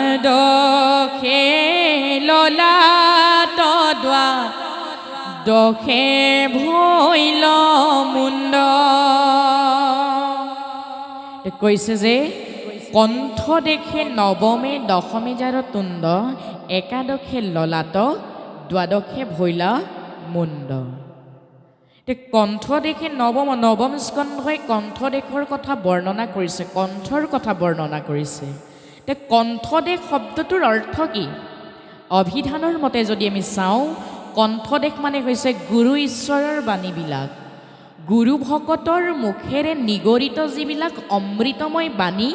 একাদশে ললাট দোৱা দশে ভৈল মুণ্ড কৈছে যে কণ্ঠ দেখে নৱমে দশমে যাৰ তুণ্ড একাদশে ললাট দ্বাদশে ভৈল মুণ্ড। কণ্ঠ দেখে নৱম স্কন্ধই কণ্ঠ দেশৰ কথা বৰ্ণনা কৰিছে, কণ্ঠৰ কথা বৰ্ণনা কৰিছে। কণ্ঠদেশ শব্দটোৰ অৰ্থ কি? অভিধানৰ মতে যদি আমি চাওঁ, কণ্ঠদেশ মানে হৈছে গুৰু ঈশ্বৰৰ বাণীবিলাক, গুৰু ভকতৰ মুখেৰে নিগৰিত যিবিলাক অমৃতময় বাণী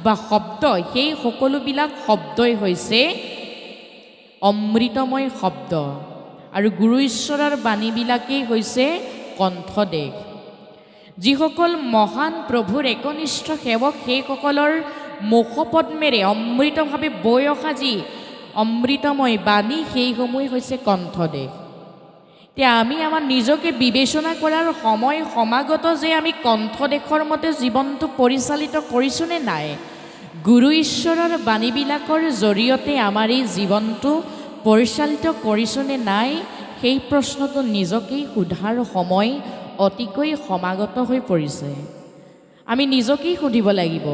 বা শব্দ, সেই সকলোবিলাক শব্দই হৈছে অমৃতময় শব্দ। আৰু গুৰু ঈশ্বৰৰ বাণীবিলাকেই হৈছে কণ্ঠদেশ। যিসকল মহান প্ৰভুৰ একনিষ্ঠ সেৱক, সেইসকলৰ মুখপদ্মেৰে অমৃতভাৱে বৈ অহা যি অমৃতময় বাণী, সেইসমূহ হৈছে কণ্ঠদেশ। এতিয়া আমি আমাৰ নিজকে বিবেচনা কৰাৰ সময় সমাগত যে আমি কণ্ঠদেশৰ মতে জীৱনটো পৰিচালিত কৰিছোঁ নে নাই? গুৰু ঈশ্বৰৰ বাণীবিলাকৰ জৰিয়তে আমাৰ এই জীৱনটো পৰিচালিত কৰিছোঁ নে নাই? সেই প্ৰশ্নটো নিজকেই সোধাৰ সময় অতিকৈ সমাগত হৈ পৰিছে। আমি নিজকেই সুধিব লাগিব,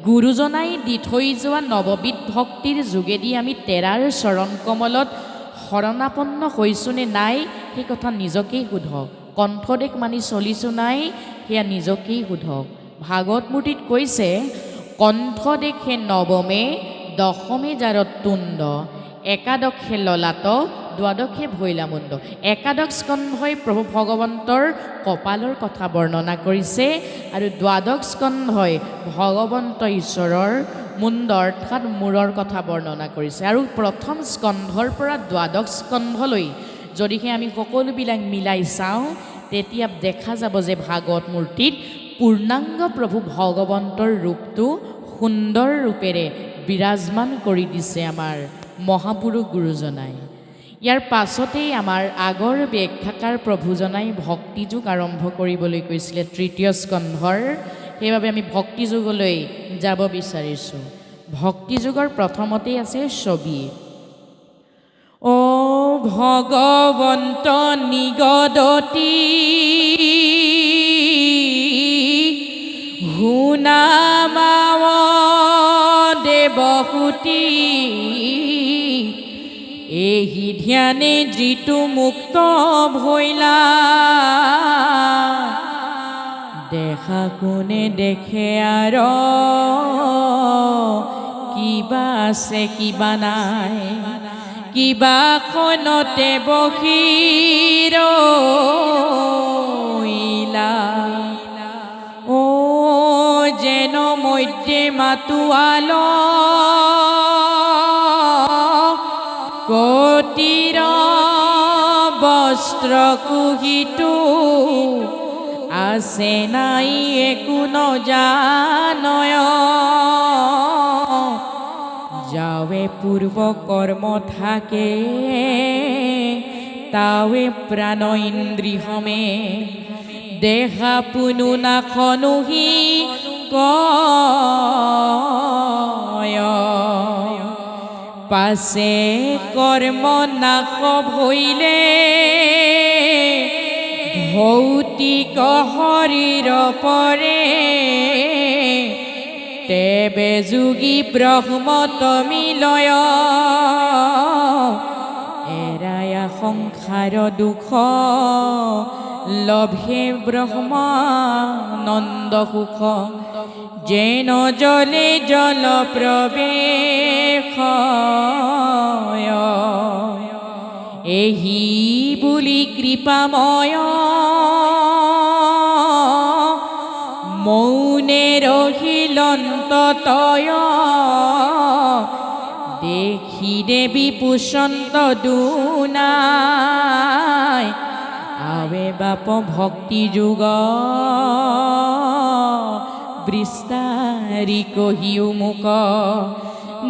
গুৰুজনাই দি থৈ যোৱা নৱবিধ ভক্তিৰ যোগেদি আমি তেৰাৰ চৰণ কমলত শৰণাপন্ন হৈছোঁ নে নাই? সেই কথা নিজকেই সোধক। কণ্ঠদেশ মানি চলিছোঁ নাই? সেয়া নিজকেই সোধক। ভাগৱত মূৰ্তিত কৈছে, কণ্ঠ দেখে নৱমে দশমে যাৰ তুণ্ড একাদশে ললাট দ্বাদশে ভৈল মুণ্ড। একাদশ স্কন্ধই প্ৰভু ভগৱন্তৰ কপালৰ কথা বৰ্ণনা কৰিছে আৰু দ্বাদশ স্কন্ধই ভগৱন্ত ঈশ্বৰৰ মুণ্ড অৰ্থাৎ মূৰৰ কথা বৰ্ণনা কৰিছে। আৰু প্ৰথম স্কন্ধৰ পৰা দ্বাদশ স্কন্ধলৈ যদিহে আমি সকলোবিলাক মিলাই চাওঁ, তেতিয়া দেখা যাব যে ভাগৱত মূৰ্তিত পূৰ্ণাংগ প্ৰভু ভগৱন্তৰ ৰূপটো সুন্দৰ ৰূপেৰে বিৰাজমান কৰি দিছে আমাৰ মহাপুৰুষ গুৰুজনাই। ইয়াৰ পাছতেই আমাৰ আগৰ ব্যাখ্যাকাৰ প্ৰভুজনাই ভক্তিযোগ আৰম্ভ কৰিবলৈ কৈছিলে তৃতীয় স্কন্ধৰ। সেইবাবে আমি ভক্তিযোগলৈ যাব বিচাৰিছোঁ। ভক্তিযোগৰ প্ৰথমতেই আছে ছবি। অ ভগৱন্ত নিগদতি হুনামাৱ দেৱসুতি এহি ধ্যানে যিটো মুক্ত ভৈলা দেখা কোনে দেখে আৰ কিবা আছে কিবা নাই, কিবা খনতে বহিৰ ও যেন মধ্যে মাতুয়াল কটিৰ বস্ত্ৰ কুহিতো আছে নাই একো নজানয় যাৱে পূৰ্ব কৰ্ম থাকে তাৱে প্ৰাণ ইন্দ্ৰিয়মে দেহা পুনু নাখনুহি কয় পাছে কৰ্ম নাশ ভৈলে ভৌতিক শৰীৰ পৰে তেবে যোগী ব্ৰহ্মত মিলয় এৰায়া সংসাৰ দুখ লভে ব্ৰহ্মানন্দ সুখ যেন জলে জল প্ৰবেশ এহি বুলি কৃপাময় মৌনে ৰহিলন্ততয় দেখি দেৱী পুষন্ত দুনাই আৱে বাপ ভক্তি যুগ বিস্তাৰি কহিও মুক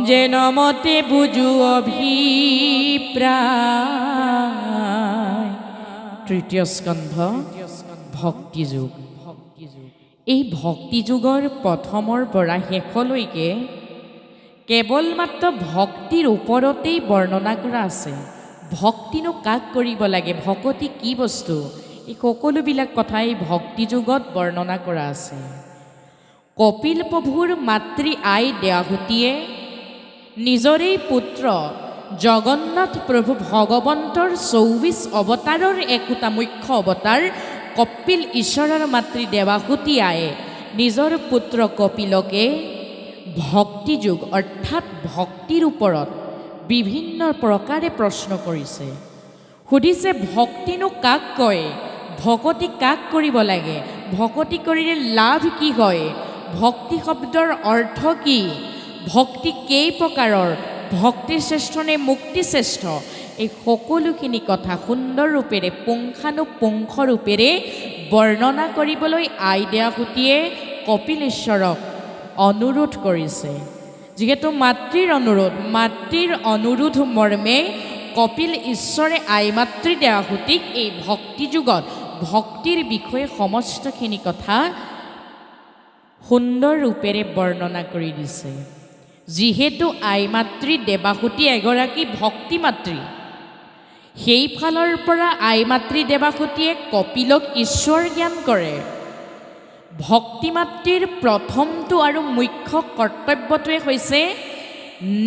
যেন মতে বুজু অভিপ্ৰায়। তৃতীয় স্কন্ধ ভক্তিযোগ। এই ভক্তিযোগৰ প্ৰথমৰ পৰা শেষলৈকে কেৱল মাত্ৰ ভক্তিৰ ওপৰতেই বৰ্ণনা কৰা আছে। ভক্তিনো কাক কৰিব লাগে, ভকতি কি বস্তু, এই সকলোবিলাক কথাই ভক্তি যুগত বৰ্ণনা কৰা আছে। কপিল প্ৰভুৰ মাতৃ আই দেৱাহুতিয়ে নিজৰেই পুত্ৰ জগন্নাথ প্ৰভু ভগৱন্তৰ ২৪ অৱতাৰৰ একোটা মুখ্য অৱতাৰ কপিল ঈশ্বৰৰ মাতৃ দেৱাহুতি আয়ে নিজৰ পুত্ৰ কপিলকে ভক্তি যুগ অৰ্থাৎ ভক্তিৰ ওপৰত বিভিন্ন প্ৰকাৰে প্ৰশ্ন কৰিছে। সুধিছে ভক্তিনো কাক কয়, ভকতি কাক কৰিব লাগে, ভকতি কৰিলে লাভ কি হয়, ভক্তি শব্দৰ অৰ্থ কি, ভক্তি কেই প্ৰকাৰৰ, ভক্তি শ্ৰেষ্ঠ নে মুক্তি শ্ৰেষ্ঠ, এই সকলোখিনি কথা সুন্দৰ ৰূপেৰে পুংখানুপুংখ ৰূপেৰে বৰ্ণনা কৰিবলৈ আই দেৱাহুতিয়ে কপিল ঈশ্বৰক অনুৰোধ কৰিছে। যিহেতু মাতৃৰ অনুৰোধ মৰ্মে কপিল ঈশ্বৰে আই মাতৃ দেৱাহুতিক এই ভক্তি যুগত ভক্তিৰ বিষয়ে সমস্তখিনি কথা সুন্দৰ ৰূপেৰে বৰ্ণনা কৰি দিছে। যিহেতু আই মাতৃ দেৱাহুতি এগৰাকী ভক্তি মাতৃ, সেইফালৰ পৰা আই মাতৃ দেৱাহুতিয়ে কপিলক ঈশ্বৰ জ্ঞান কৰে। ভক্তি মাতৃৰ প্ৰথমটো আৰু মুখ্য কৰ্তব্যটোৱে হৈছে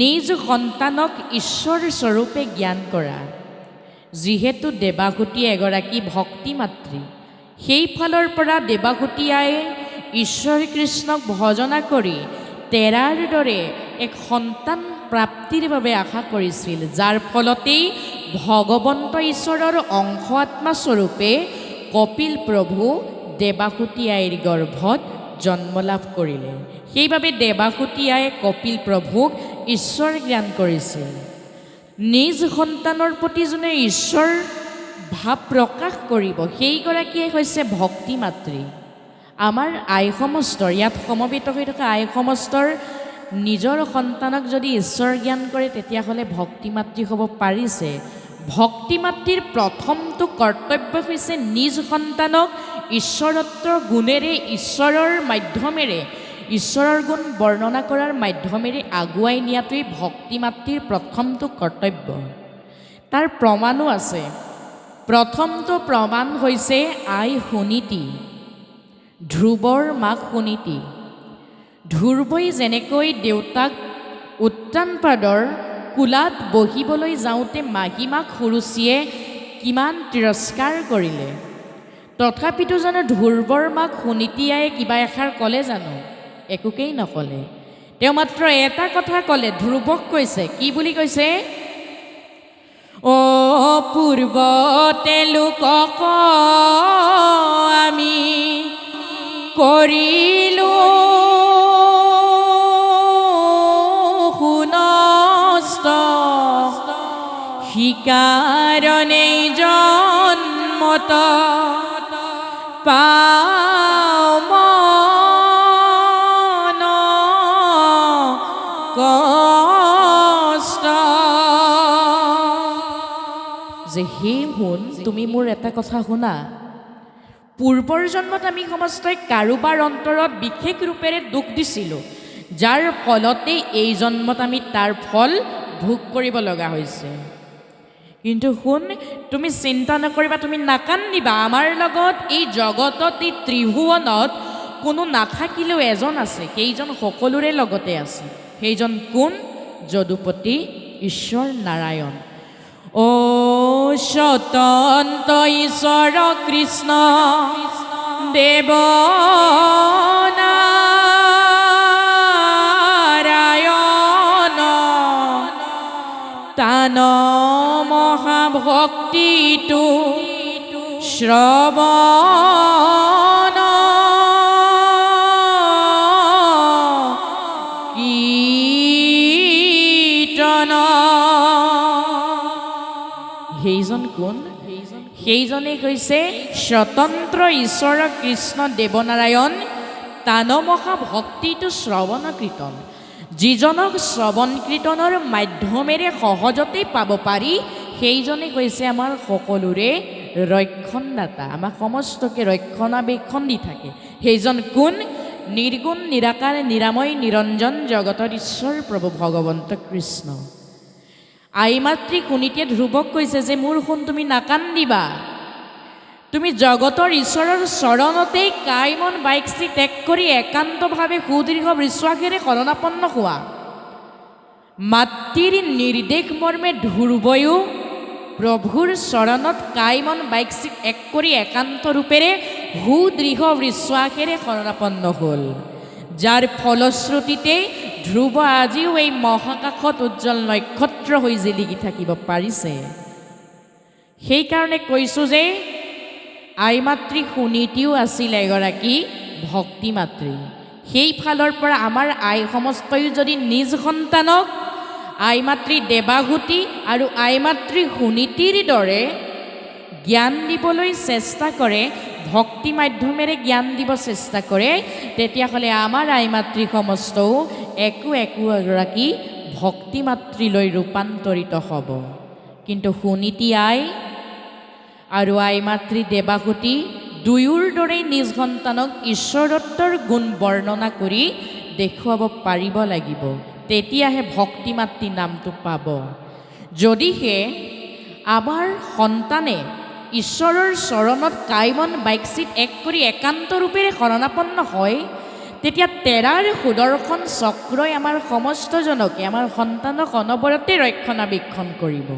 নিজ সন্তানক ঈশ্বৰ স্বৰূপে জ্ঞান কৰা। যিহেতু দেৱাহুতি এগৰাকী ভক্তি মাতৃ, সেইফালৰ পৰা দেৱাহুতি আয়ে ঈশ্বৰ কৃষ্ণক ভজনা কৰি তেৰাৰ দৰে এক সন্তান প্ৰাপ্তিৰ বাবে আশা কৰিছিল, যাৰ ফলতেই ভগৱন্ত ঈশ্বৰৰ অংশ আত্মা স্বৰূপে কপিল প্ৰভু দেৱাহুতি আইৰ গৰ্ভত জন্ম লাভ কৰিলে। সেইবাবে দেৱাহুতি আয়ে কপিল প্ৰভুক ঈশ্বৰ জ্ঞান কৰিছিল। নিজ সন্তানৰ প্ৰতি যোনে ঈশ্বৰ ভাৱ প্ৰকাশ কৰিব সেইগৰাকীয়ে হৈছে ভক্তি মাতৃ। আমাৰ আই সমস্তৰ, ইয়াত সমবেত হৈ থকা আই সমস্তৰ নিজৰ সন্তানক যদি ঈশ্বৰ জ্ঞান কৰে তেতিয়াহ'লে ভক্তি মাতৃ হ'ব পাৰিছে। ভক্তি মাতৃৰ প্ৰথমটো কৰ্তব্য হৈছে নিজ সন্তানক ঈশ্বৰত্বৰ গুণেৰে, ঈশ্বৰৰ মাধ্যমেৰে, ঈশ্বৰৰ গুণ বৰ্ণনা কৰাৰ মাধ্যমেৰে আগুৱাই নিয়াটোৱেই ভক্তি মাতৃৰ প্ৰথমটো কৰ্তব্য। তাৰ প্ৰমাণো আছে। প্ৰথমটো প্ৰমাণ হৈছে আই সুনীতি, ধ্ৰুৱৰ মাক সুনীতি। ধ্ৰুৱই যেনেকৈ দেউতাক উত্তানপাদৰ কোলাত বহিবলৈ যাওঁতে মাহীমাক সুৰুচিয়ে কিমান তিৰস্কাৰ কৰিলে, তথাপিতো জানো ধ্ৰুৱৰ মাক সুনীতি আয়ে কিবা এষাৰ ক'লে জানো? একোকেই নক'লে। তেওঁ মাত্ৰ এটা কথা ক'লে, ধ্ৰুৱক কৈছে, কি বুলি কৈছে? অ' পূৰ্বতে লোকক আমি কৰিলোঁ সুনষ্ট, সিকাৰণেই জন্মত পাওঁ মন কষ্ট। যে হে শুন, তুমি মোৰ এটা কথা শুনা, পূৰ্বৰ জন্মত আমি সমস্তই কাৰোবাৰ অন্তৰত বিশেষ ৰূপেৰে দুখ দিছিলোঁ, যাৰ ফলতে এই জন্মত আমি তাৰ ফল ভোগ কৰিব লগা হৈছে। কিন্তু শুন, তুমি চিন্তা নকৰিবা, তুমি নাকান্দিবা। আমাৰ লগত এই জগতত, এই ত্ৰিভুৱনত কোনো নাথাকিলেও এজন আছে, সেইজন সকলোৰে লগতে আছে। সেইজন কোন? যদুপতি ঈশ্বৰ নাৰায়ণ। অ' স্বতন্ত্ৰ ঈশ্বৰ কৃষ্ণ দেৱ নাৰায়ণ, তান মহাভক্তিটো শ্ৰৱণ কীৰ্তন। সেইজন কোন? সেইজনে হৈছে স্বতন্ত্ৰ ঈশ্বৰ কৃষ্ণ দেৱনাৰায়ণ, তান মহাভক্তিটো শ্ৰৱণ কীৰ্তন। যিজনক শ্ৰৱণ কীৰ্তনৰ মাধ্যমেৰে সহজতেই পাব পাৰি, সেইজনে হৈছে আমাৰ সকলোৰে ৰক্ষণদাতা, আমাক সমস্তকে ৰক্ষণাবেক্ষণ দি থাকে। সেইজন কোন? নিৰ্গুণ নিৰাকাৰ নিৰাময় নিৰঞ্জন জগতৰ ঈশ্বৰ প্ৰভু ভগৱন্ত কৃষ্ণ। আই মাতৃ সুনীতিয়ে ধ্ৰুৱক কৈছে যে মোৰ সোণ তুমি নাকান্দিবা, তুমি জগতৰ ঈশ্বৰৰ চৰণতেই কাই মন বাইকচি ত্যাগ কৰি একান্তভাৱে সুদীৰ্ঘ বিশ্বাসেৰে শৰণাপন্ন হোৱা। মাতৃৰ নিৰ্দেশ মৰ্মে ধ্ৰুৱয়ো প্ৰভুৰ চৰণত কাই মন বাইকচি এক কৰি একান্ত ৰূপেৰে সুদৃঢ় বিশ্বাসেৰে শৰণাপন্ন হ'ল, যাৰ ফলশ্ৰুতিতে ধ্ৰুৱ আজিও এই মহাকাশত উজ্জ্বল নক্ষত্ৰ হৈ জিলিকি থাকিব পাৰিছে। সেইকাৰণে কৈছোঁ যে আই মাতৃ সুনীতিও আছিল এগৰাকী ভক্তি মাতৃ। সেইফালৰ পৰা আমাৰ আই সমস্তই যদি নিজ সন্তানক আই মাতৃ দেৱাহুতি আৰু আই মাতৃ সুনীতিৰ দৰে জ্ঞান দিবলৈ চেষ্টা কৰে, ভক্তি মাধ্যমেৰে জ্ঞান দিব চেষ্টা কৰে, তেতিয়াহ'লে আমাৰ আই মাতৃ সমস্তও একো এগৰাকী ভক্তি মাতৃলৈ ৰূপান্তৰিত হ'ব। কিন্তু সুনীতি আই আৰু আই মাতৃ দেৱাহুতি দুয়োৰ দৰেই নিজ সন্তানক ঈশ্বৰত্বৰ গুণ বৰ্ণনা কৰি দেখুৱাব পাৰিব লাগিব, তেতিয়াহে ভক্তি মাতৃ নামটো পাব। যদিহে আমাৰ সন্তানে ঈশ্বৰৰ চৰণত কাইমন বাইকচিত এক কৰি একান্ত ৰূপেৰে শৰণাপন্ন হয়, তেতিয়া তেৰাৰ সুদৰ্শন চক্ৰই আমাৰ সমস্তজনকে, আমাৰ সন্তানক অনবৰতে ৰক্ষণাবেক্ষণ কৰিব।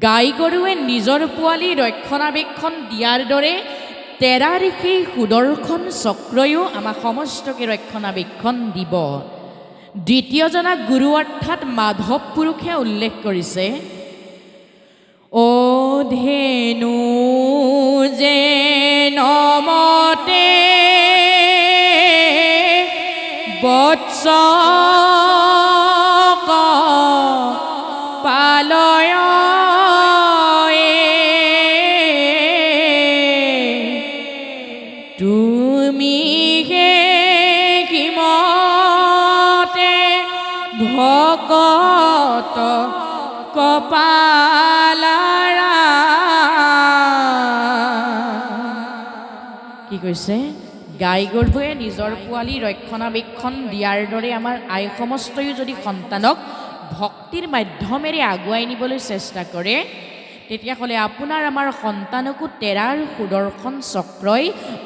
গাই গৰুৱে নিজৰ পোৱালি ৰক্ষণাবেক্ষণ দিয়াৰ দৰে তেৰাৰ সেই সুদৰ্শন চক্ৰয়ো আমাক সমস্তকে ৰক্ষণাবেক্ষণ দিব। দ্বিতীয়জনা গুৰু অৰ্থাৎ মাধৱ পুৰুষে উল্লেখ কৰিছে, অ ধেনু যে নমতে বৎস পালয় তুমি হে কিমতে ভকত কপালাৰা। কি কৈছে? গাই গৰুৱে নিজৰ পোৱালি ৰক্ষণাবেক্ষণ দিয়াৰ দৰে আমাৰ আই সমস্তয়ো যদি সন্তানক ভক্তিৰ মাধ্যমেৰে আগুৱাই নিবলৈ চেষ্টা কৰে, তেতিয়াহ'লে আপোনাৰ আমাৰ সন্তানকো তেৰাৰ সুদৰ্শন চক্ৰই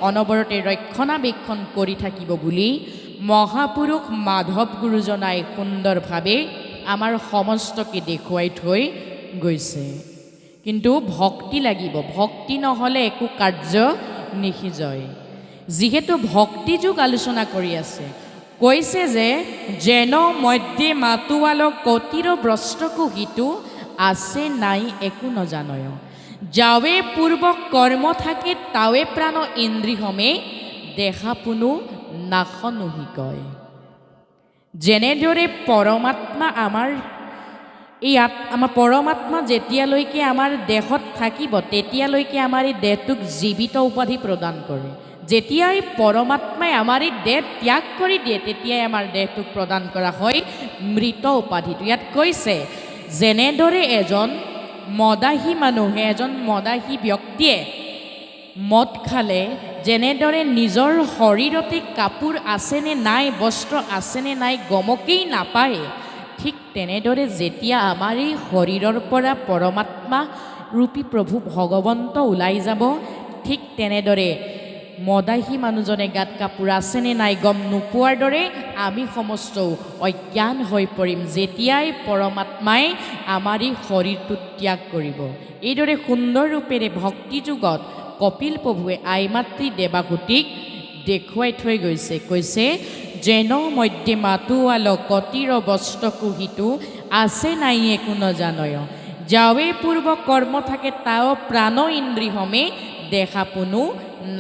অনবৰতে ৰক্ষণাবেক্ষণ কৰি থাকিব বুলি মহাপুৰুষ মাধৱ গুৰুজনাই সুন্দৰভাৱে আমাৰ সমস্তকে দেখুৱাই থৈ গৈছে। কিন্তু ভক্তি লাগিব, ভক্তি নহ'লে একো কাৰ্য নিসিজয়। যিহেতু ভক্তি যুগ আলোচনা কৰি আছে, কৈছে যে যেন মধ্যে মাতোৱাল কতিৰ ব্ৰষ্টকো হিতু আছে নাই একো নজানয়, যাৱে পূৰ্ব কৰ্ম থাকে তাৱে প্ৰাণ ইন্দ্ৰিয়মে দেখা পুনু নাশনুহি কয়। যেনেদৰে পৰমাত্মা আমাৰ পৰমাত্মা যেতিয়ালৈকে আমাৰ দেহত থাকিব তেতিয়ালৈকে আমাৰ এই দেহটোক জীৱিত উপাধি প্ৰদান কৰে। যেতিয়াই পৰমাত্মাই আমাৰ এই দেহ ত্যাগ কৰি দিয়ে তেতিয়াই আমাৰ দেহটোক প্ৰদান কৰা হয় মৃত উপাধিটো। ইয়াত কৈছে যেনেদৰে এজন মদাহী মানুহে, এজন মদাহী ব্যক্তিয়ে মদ খালে যেনেদৰে নিজৰ শৰীৰতে কাপোৰ আছেনে নাই, বস্ত্ৰ আছেনে নাই গমকেই নাপায়, ঠিক তেনেদৰে যেতিয়া আমাৰ এই শৰীৰৰ পৰা পৰমাত্মা ৰূপী প্ৰভু ভগৱন্ত ওলাই যাব, ঠিক তেনেদৰে মদাহী মানুহজনে গাত কাপোৰ আছেনে নাই গম নোপোৱাৰ দৰে আমি সমস্তও অজ্ঞান হৈ পৰিম যেতিয়াই পৰমাত্মাই আমাৰ এই শৰীৰটো ত্যাগ কৰিব। এইদৰে সুন্দৰ ৰূপেৰে ভক্তি যুগত কপিল প্ৰভুৱে আই মাতৃ দেৱাহুতিক দেখুৱাই থৈ গৈছে। কৈছে যেন মধ্যে মাতোৱাল কতিৰ বস্তকো হিতু আছে নাই একো নজানয়, যাৱে পূৰ্ব কৰ্ম থাকে তাও প্ৰাণ ইন্দ্ৰিয়মে দেখা পুনু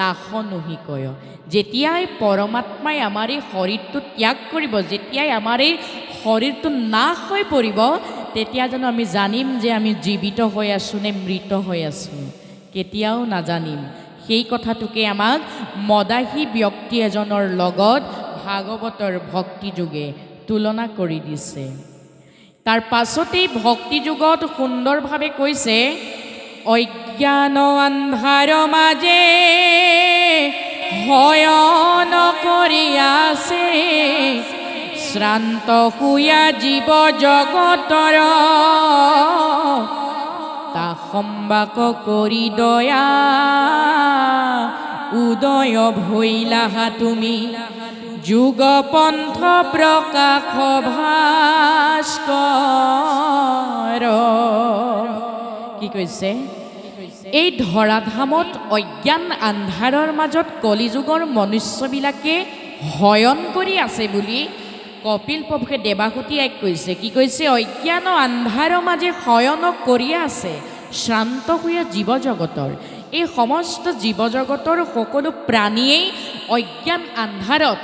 নাশনুহি কয়। যেতিয়াই পৰমাত্মাই আমাৰ এই শৰীৰটো ত্যাগ কৰিব, যেতিয়াই আমাৰ এই শৰীৰটো নাশ হৈ পৰিব, তেতিয়া জানো আমি জানিম যে আমি জীৱিত হৈ আছোঁ নে মৃত হৈ আছোঁ? কেতিয়াও নাজানিম। সেই কথাটোকে আমাক মদাহী ব্যক্তি এজনৰ লগত ভাগৱতৰ ভক্তি যোগে তুলনা কৰি দিছে। তাৰ পাছতেই ভক্তি যুগত সুন্দৰভাৱে কৈছে অজ্ঞান আন্ধাৰ মাজে শয়ন কৰি আছে শ্ৰান্ত শুয়া জীৱ জগতৰ তা সম্বাক কৰি দয়া উদয় ভৈলাহা তুমি যুগপন্থ প্ৰকাশ ভাস্কৰ। কি কৈছে? এই ধৰাধামত অজ্ঞান আন্ধাৰৰ মাজত কলিযুগৰ মনুষ্যবিলাকে শয়ন কৰি আছে বুলি কপিল প্ৰভুৱে দেৱাহুতি আইক কৈছে। কি কৈছে? অজ্ঞান আন্ধাৰৰ মাজে শয়ন কৰি আছে শ্ৰান্ত শুয়া জীৱ জগতৰ। এই সমস্ত জীৱ জগতৰ সকলো প্ৰাণীয়েই অজ্ঞান আন্ধাৰত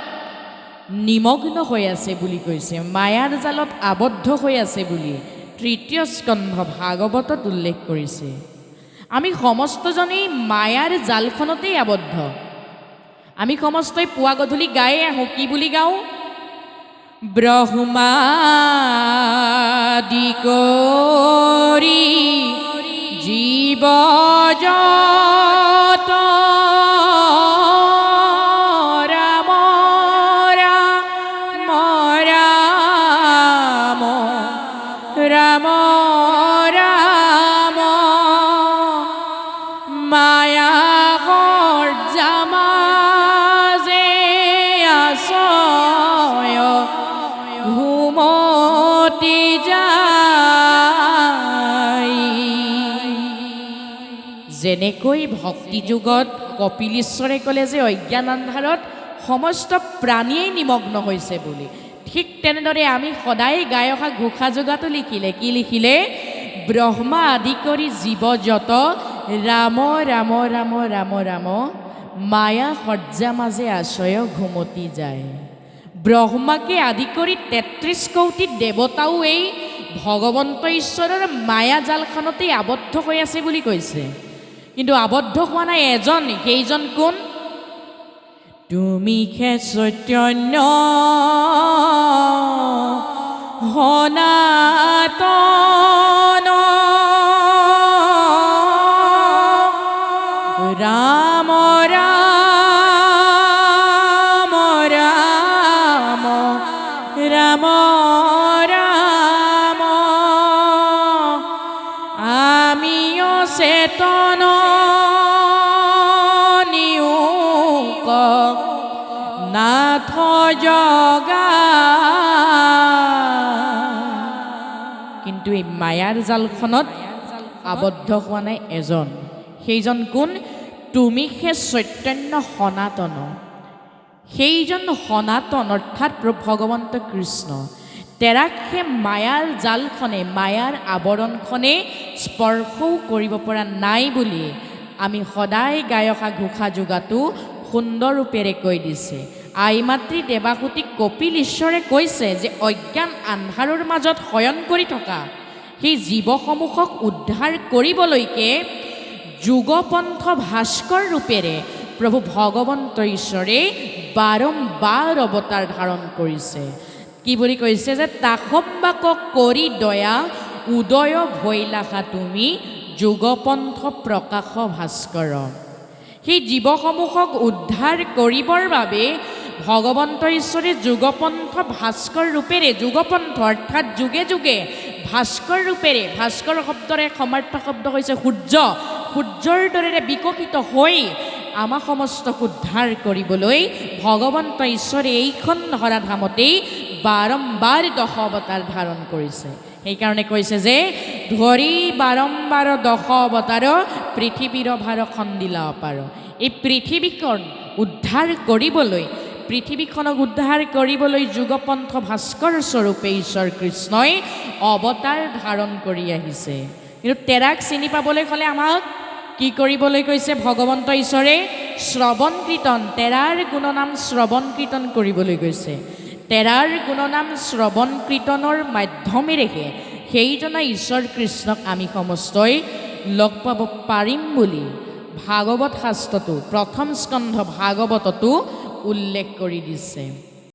নিমগ্ন হৈ আছে বুলি কৈছে, মায়াৰ জালত আবদ্ধ হৈ আছে বুলি তৃতীয় স্কন্ধ ভাগৱতত উল্লেখ কৰিছে। আমি সমস্তজনেই মায়াৰ জালখনতেই আবদ্ধ। আমি সমস্তই পুৱা গধূলি গায়ে আহোঁ। কি বুলি গাওঁ? ব্ৰহ্মাদি কৰি জীৱ জগত ৰাম ৰাম ৰাম ৰাম ৰাম মায়া জামাজে আছয় ঘুমতি যায়। যেনেকৈ ভক্তি যুগত কপিলেশ্বৰে ক'লে যে অজ্ঞান আন্ধাৰত সমস্ত প্ৰাণীয়েই নিমগ্ন হৈছে বুলি, ঠিক তেনেদৰে আমি সদায় গাই অহা ঘোষা যোগাটো লিখিলে। কি লিখিলে? ব্ৰহ্মা আদি কৰি জীৱ যত ৰাম ৰাম ৰাম ৰাম ৰাম মায়া সজ্জা মাজে আশ্ৰয় ঘুমতি যায়। ব্ৰহ্মাকে আদি কৰি ৩৩ কোটি দেৱতাও এই ভগৱন্ত ঈশ্বৰৰ মায়া জালখনতেই আবদ্ধ হৈ আছে বুলি কৈছে। কিন্তু আবদ্ধ হোৱা নাই এজন, সেইজন কোন? তুমি হে চৈতন্য সনাতন ৰাম ৰাম ৰাম ৰাম ৰাম আমিও চেতন নিয়োগ নাথ জগা। কিন্তু এই মায়াৰ জালখনত আবদ্ধ হোৱা নাই এজন, সেইজন কোন? তুমি হে চৈতন্য সনাতন। সেইজন সনাতন অৰ্থাৎ ভগৱন্ত কৃষ্ণ। তেৰাক সেই মায়াৰ জালখনে, মায়াৰ আৱৰণখনে স্পৰ্শও কৰিব পৰা নাই বুলি আমি সদায় গাই অহা ঘোষা যোগাটো সুন্দৰ ৰূপেৰে কৈ দিছে। আই মাতৃ দেৱাহুতি কপিলেশ্বৰে কৈছে যে অজ্ঞান আন্ধাৰৰ মাজত শয়ন কৰি থকা সেই জীৱসমূহক উদ্ধাৰ কৰিবলৈকে যুগপন্থ ভাস্কৰ ৰূপেৰে প্ৰভু ভগৱন্ত ঈশ্বৰে বাৰম্বাৰ অৱতাৰ ধাৰণ কৰিছে। কি বুলি কৈছে? যে তাসম্বাক কৰি দয়া উদয় ভৈলাহা তুমি যুগপন্থ প্ৰকাশ ভাস্কৰ। সেই জীৱসমূহক উদ্ধাৰ কৰিবৰ বাবে ভগৱন্ত ঈশ্বৰে যুগপন্থ ভাস্কৰ ৰূপেৰে, যুগপন্থ অৰ্থাৎ যুগে যুগে ভাস্কৰ ৰূপেৰে, ভাস্কৰ শব্দৰে সমাৰ্থ শব্দ হৈছে সূৰ্য, সূৰ্যৰ দৰে বিকশিত হৈ আমাক সমস্তক উদ্ধাৰ কৰিবলৈ ভগৱন্ত ঈশ্বৰে এইখন ধৰাধামতেই বাৰম্বাৰ দশ অৱতাৰ ধাৰণ কৰিছে। সেইকাৰণে কৈছে যে ধৰি বাৰম্বাৰ দশ অৱতাৰ পৃথিৱীৰ ভাৰ খন্দিলা অপাৰ। এই পৃথিৱীখন উদ্ধাৰ কৰিবলৈ, পৃথিৱীখনক উদ্ধাৰ কৰিবলৈ যুগপন্থ ভাস্কৰ স্বৰূপে ঈশ্বৰ কৃষ্ণই অৱতাৰ ধাৰণ কৰি আহিছে। কিন্তু তেৰাক চিনি পাবলৈ হ'লে আমাক কি কৰিবলৈ কৈছে ভগৱন্ত ঈশ্বৰে? শ্ৰৱণ কীৰ্তন, তেৰাৰ গুণনাম শ্ৰৱণ কীৰ্তন কৰিবলৈ কৈছে। তেৰাৰ গুণনাম শ্ৰৱণ কীৰ্তনৰ মাধ্যমেৰেহে সেইজনা ঈশ্বৰ কৃষ্ণক আমি সমস্তই লগ পাব পাৰিম বুলি ভাগৱত শাস্ত্ৰটো প্ৰথম স্কন্ধ ভাগৱততো উল্লেখ কৰি দিছে।